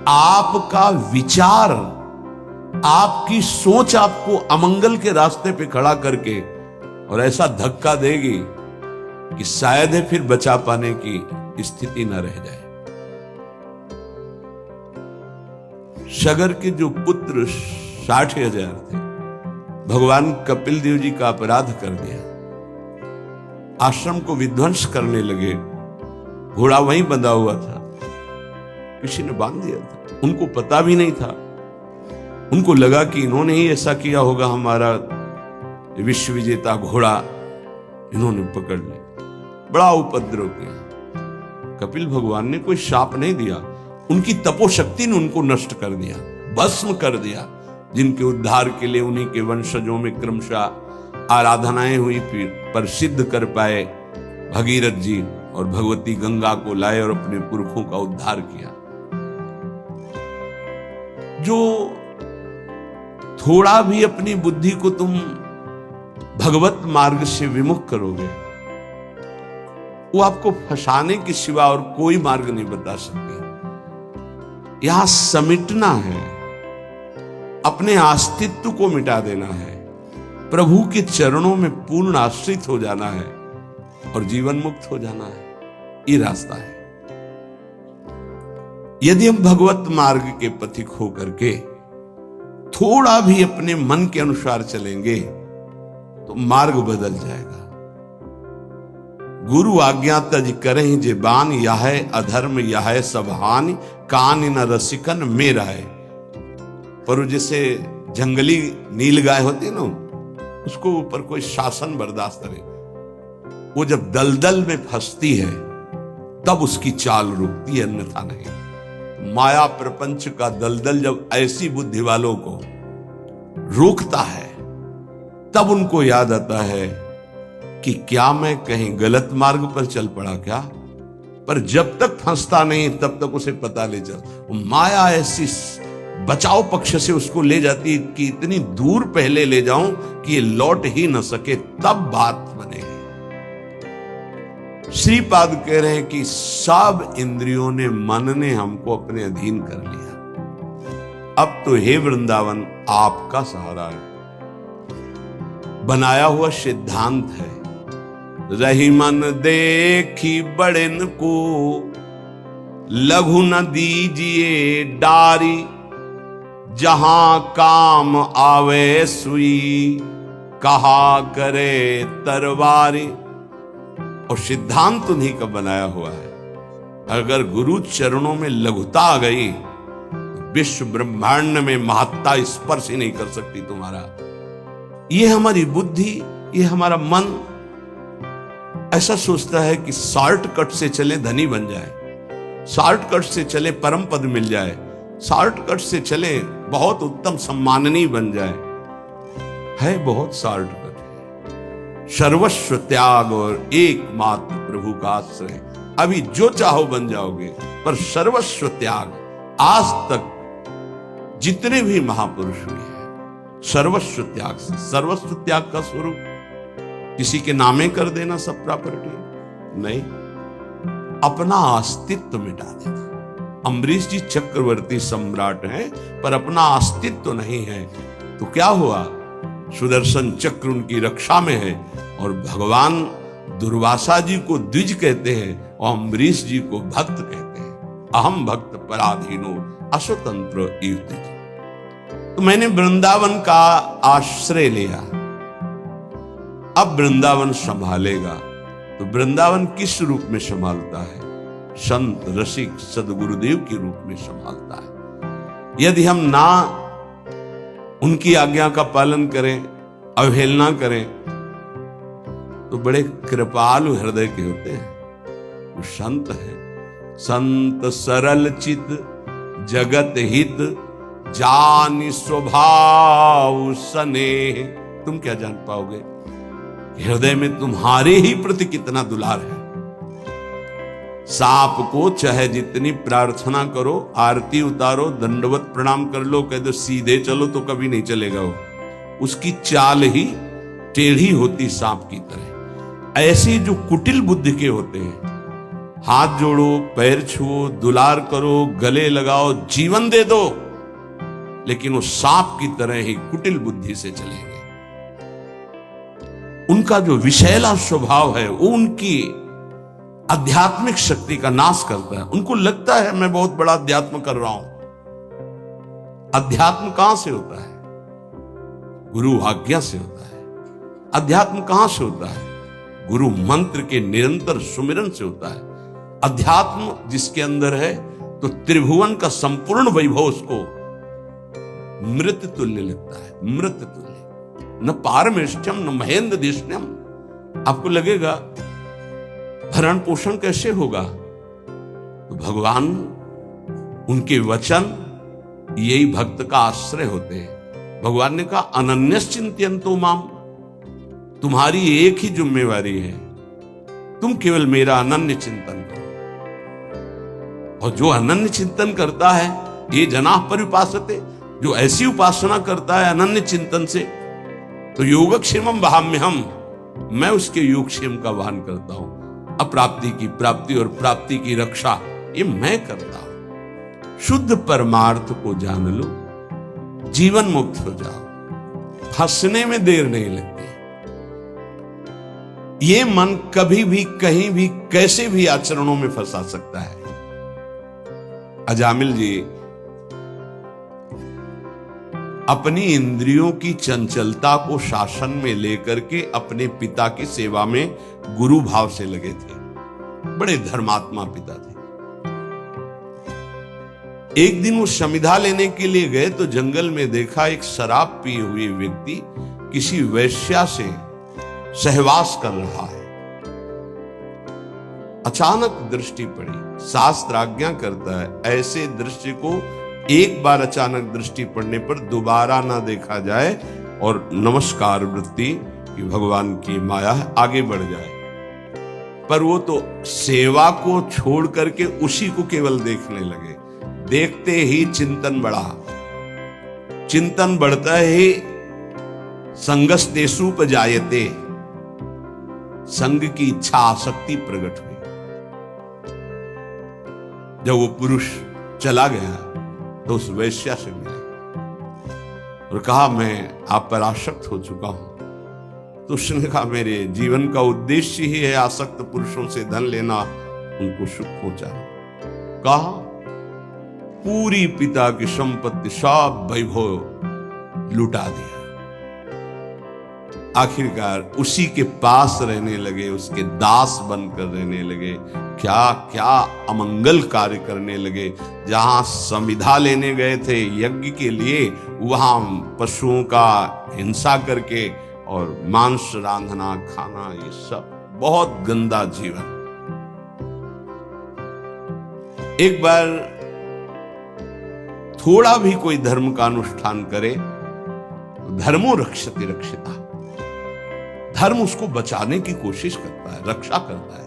आपका विचार, आपकी सोच आपको अमंगल के रास्ते पे खड़ा करके और ऐसा धक्का देगी कि शायद है फिर बचा पाने की स्थिति न रह जाए। शगर के जो पुत्र 60,000 थे, भगवान कपिल देव जी का अपराध कर दिया, आश्रम को विध्वंस करने लगे। घोड़ा वहीं बंधा हुआ था, किसी ने बांध दिया था, उनको पता भी नहीं था। उनको लगा कि इन्होंने ही ऐसा किया होगा, हमारा विश्व विजेता घोड़ा इन्होंने पकड़ लिया। बड़ा उपद्रव किया। कपिल भगवान ने कोई शाप नहीं दिया, उनकी तपोशक्ति ने उनको नष्ट कर दिया, भस्म कर दिया। जिनके उद्धार के लिए उन्हीं के वंशजों में क्रमशः आराधनाएं हुई, फिर पर सिद्ध कर पाए भगीरथ जी और भगवती गंगा को लाए और अपने पुरखों का उद्धार किया। जो थोड़ा भी अपनी बुद्धि को तुम भगवत मार्ग से विमुख करोगे, वो आपको फंसाने के सिवा और कोई मार्ग नहीं बता सकती। यहां समिटना है, अपने अस्तित्व को मिटा देना है, प्रभु के चरणों में पूर्ण आश्रित हो जाना है और जीवन मुक्त हो जाना है। ये रास्ता है। यदि हम भगवत मार्ग के पथिक हो करके थोड़ा भी अपने मन के अनुसार चलेंगे तो मार्ग बदल जाएगा। गुरु आज्ञा तज करें जे बान, यह अधर्म यह सब हानि, कान न रसिकन मेरा है। पर जैसे जंगली नील गाय होती है ना, उसको ऊपर कोई शासन बर्दाश्त करे, वो जब दलदल में फंसती है तब उसकी चाल रुकती है, अन्यथा नहीं। माया प्रपंच का दलदल जब ऐसी बुद्धि वालों को रोकता है, तब उनको याद आता है कि क्या मैं कहीं गलत मार्ग पर चल पड़ा क्या। पर जब तक फंसता नहीं तब तक उसे पता ले चल। माया ऐसी बचाव पक्ष से उसको ले जाती है कि इतनी दूर पहले ले जाऊं कि ये लौट ही न सके, तब बात बनेगी। श्रीपाद कह रहे हैं कि सब इंद्रियों ने, मन ने हमको अपने अधीन कर लिया। अब तो हे वृंदावन आपका सहारा है। बनाया हुआ सिद्धांत है, रही मन देखी बड़न को, लघु न दीजिए डारी, जहां काम आवे सुई, कहा करे तरवारी। और सिद्धांत उन्हीं का बनाया हुआ है। अगर गुरु चरणों में लघुता आ गई तो विश्व ब्रह्मांड में महत्ता स्पर्श ही नहीं कर सकती तुम्हारा। ये हमारी बुद्धि, ये हमारा मन ऐसा सोचता है कि शॉर्टकट से चले धनी बन जाए, शॉर्टकट से चले परम पद मिल जाए, शॉर्टकट से चले बहुत उत्तम सम्माननीय बन जाए। है बहुत शॉर्टकट है। सर्वस्व त्याग और एकमात्र प्रभु का आश्रय। अभी जो चाहो बन जाओगे, पर सर्वस्व त्याग। आज तक जितने भी महापुरुष हुए हैं, सर्वस्व त्याग से। सर्वस्व त्याग का स्वरूप किसी के नामे कर देना सब प्रॉपर्टी नहीं, अपना अस्तित्व मिटा देना। अम्बरीश जी चक्रवर्ती सम्राट हैं, पर अपना अस्तित्व नहीं है। तो क्या हुआ? सुदर्शन चक्र उनकी रक्षा में है और भगवान दुर्वासा जी को द्विज कहते हैं और अम्बरीश जी को भक्त कहते हैं। अहम भक्त पराधीनो अस्वतंत्र युद्ध। तो मैंने वृंदावन का आश्रय लिया, अब वृंदावन संभालेगा। तो वृंदावन किस रूप में संभालता है? संत रसिक सदगुरुदेव के रूप में संभालता है। यदि हम ना उनकी आज्ञा का पालन करें, अवहेलना करें, तो बड़े कृपालु हृदय के होते हैं। वो संत है। संत सरल चित जगत हित, जानि स्वभाव स्नेह। तुम क्या जान पाओगे हृदय में तुम्हारे ही प्रति कितना दुलार है। सांप को चाहे जितनी प्रार्थना करो, आरती उतारो, दंडवत प्रणाम कर लो, कह दो सीधे चलो तो कभी नहीं चलेगा वो। उसकी चाल ही टेढ़ी होती सांप की तरह। ऐसे जो कुटिल बुद्धि के होते हैं, हाथ जोड़ो, पैर छुओ, दुलार करो, गले लगाओ, जीवन दे दो, लेकिन वो सांप की तरह ही कुटिल बुद्धि से चलेंगे। उनका जो विषैला स्वभाव है वो उनकी आध्यात्मिक शक्ति का नाश करता है। उनको लगता है मैं बहुत बड़ा अध्यात्म कर रहा हूं। अध्यात्म कहां से होता है? गुरु आज्ञा से होता है। अध्यात्म कहां से होता है? गुरु मंत्र के निरंतर सुमिरन से होता है। अध्यात्म जिसके अंदर है तो त्रिभुवन का संपूर्ण वैभव उसको मृत तुल्य लगता है। मृत तुल्य, न पारमेष्ठ्यम न महेंद्र देशन्यम। आपको लगेगा भरण पोषण कैसे होगा? तो भगवान, उनके वचन यही भक्त का आश्रय होते हैं। भगवान ने कहा अनन्यस चिंतयन्तो माम, तुम्हारी एक ही जिम्मेवारी है, तुम केवल मेरा अनन्य चिंतन करो। और जो अनन्य चिंतन करता है, ये जनाः पर्युपासते, जो ऐसी उपासना करता है अनन्य चिंतन से, तो योगक्षेमम वहाम्यहम्, मैं उसके योगक्षेम का वहन करता हूं। अप्राप्ति की प्राप्ति और प्राप्ति की रक्षा ये मैं करता हूं। शुद्ध परमार्थ को जान लो, जीवन मुक्त हो जाओ, फंसने में देर नहीं लगती। ये मन कभी भी कहीं भी कैसे भी आचरणों में फंसा सकता है। अजामिल जी अपनी इंद्रियों की चंचलता को शासन में लेकर के अपने पिता की सेवा में गुरु भाव से लगे थे। बड़े धर्मात्मा पिता थे। एक दिन वो समिधा लेने के लिए गए तो जंगल में देखा एक शराब पिए हुए व्यक्ति किसी वेश्या से सहवास कर रहा है। अचानक दृष्टि पड़ी। शास्त्र आज्ञा करता है ऐसे दृश्य को एक बार अचानक दृष्टि पड़ने पर दोबारा ना देखा जाए और नमस्कार वृत्ति कि भगवान की माया है, आगे बढ़ जाए। पर वो तो सेवा को छोड़ करके उसी को केवल देखने लगे। देखते ही चिंतन बढ़ा। चिंतन बढ़ता ही संगस्तेषुपजायते, संग की इच्छा आसक्ति प्रकट हुई। जब वो पुरुष चला गया तो उस वैश्या से मिले और कहा मैं आप पर आसक्त हो चुका हूं। तो उसने कहा मेरे जीवन का उद्देश्य ही है आसक्त पुरुषों से धन लेना, उनको सुख पहुंचाना। कहा पूरी पिता की संपत्ति सब वैभव लुटा दिया। आखिरकार उसी के पास रहने लगे, उसके दास बनकर रहने लगे। क्या क्या अमंगल कार्य करने लगे। जहां समिधा लेने गए थे यज्ञ के लिए, वहां पशुओं का हिंसा करके और मांस रांधना खाना, ये सब बहुत गंदा जीवन। एक बार थोड़ा भी कोई धर्म का अनुष्ठान करे, धर्मो रक्षति रक्षिता, धर्म उसको बचाने की कोशिश करता है, रक्षा करता है।